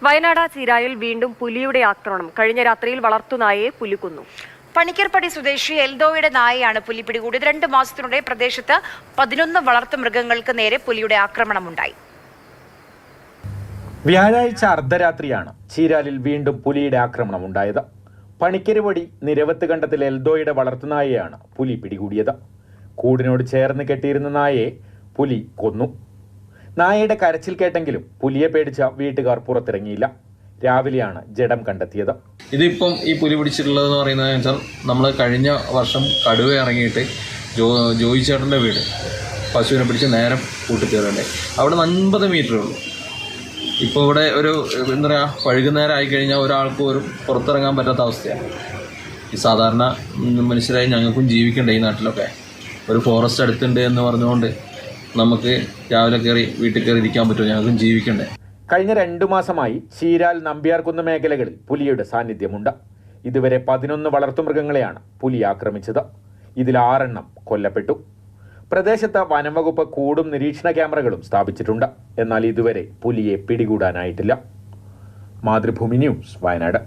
വയനാട് ചീരായിൽ വീണ്ടും പുലിയുടെ ആക്രമണം. കഴിഞ്ഞ രാത്രിയിൽ വളർത്തുനായയെ പുലി കൊന്നു. പണിക്കർപ്പടി സ്വദേശി എൽദോയുടെ നായയാണ് പുലി പിടികൂടിയത്. 2 മാസത്തിനിടെ പ്രദേശത്ത് 11 വളർത്തുമൃഗങ്ങൾക്ക് നേരെ പുലിയുടെ ആക്രമണമുണ്ടായി. വ്യാഴാഴ്ച അർദ്ധരാത്രിയാണ് ചീരാലിൽ വീണ്ടും പുലിയുടെ ആക്രമണം ഉണ്ടായത്. പണിക്കരുപടി നിരവത്ത് കണ്ടത്തിൽ എൽദോയുടെ വളർത്തുനായയാണ് പുലി പിടികൂടിയത്. കൂടിനോട് ചേർന്ന് കെട്ടിയിരുന്ന നായയെ പുലി കൊന്നു. നായയുടെ കരച്ചിൽ കേട്ടെങ്കിലും പുലിയെ പേടിച്ച വീട്ടുകാർ പുറത്തിറങ്ങിയില്ല. രാവിലെയാണ് ജഡം കണ്ടെത്തിയത്. ഇതിപ്പം ഈ പുലി പിടിച്ചിട്ടുള്ളതെന്ന് പറയുന്നത് വെച്ചാൽ നമ്മൾ കഴിഞ്ഞ വർഷം കടുവ ഇറങ്ങിയിട്ട് ജോയി ചേട്ടൻ്റെ വീട് പശുവിനെ പിടിച്ച് നേരെ കൂട്ടിക്കയറണ്ടേ. അവിടെ 50 മീറ്ററേ ഉള്ളൂ. ഇപ്പോൾ ഇവിടെ ഒരു എന്താ പറയുക, വൈകുന്നേരം ആയിക്കഴിഞ്ഞാൽ ഒരാൾക്ക് ഒരു പുറത്തിറങ്ങാൻ പറ്റാത്ത അവസ്ഥയാണ്. ഈ സാധാരണ മനുഷ്യരായി ഞങ്ങൾക്കും ജീവിക്കണ്ടേ ഈ നാട്ടിലൊക്കെ. ഒരു ഫോറസ്റ്റ് അടുത്തുണ്ട് എന്ന് പറഞ്ഞുകൊണ്ട് നമുക്ക് രാവിലെ കയറി വീട്ടിൽ കയറി ഇരിക്കാൻ പറ്റുമോ? ഞങ്ങൾക്കും ജീവിക്കണ്ടേ. കഴിഞ്ഞ 2 മാസമായി ചീരാൽ നമ്പ്യാർകുന്ന് മേഖലകളിൽ പുലിയുടെ സാന്നിധ്യമുണ്ട്. ഇതുവരെ 11 വളർത്തുമൃഗങ്ങളെയാണ് പുലി ആക്രമിച്ചത്. ഇതിൽ 6 എണ്ണം കൊല്ലപ്പെട്ടു. പ്രദേശത്ത് വനംവകുപ്പ് കൂടും നിരീക്ഷണ ക്യാമറകളും സ്ഥാപിച്ചിട്ടുണ്ട്. എന്നാൽ ഇതുവരെ പുലിയെ പിടികൂടാനായിട്ടില്ല. മാതൃഭൂമി ന്യൂസ്, വയനാട്.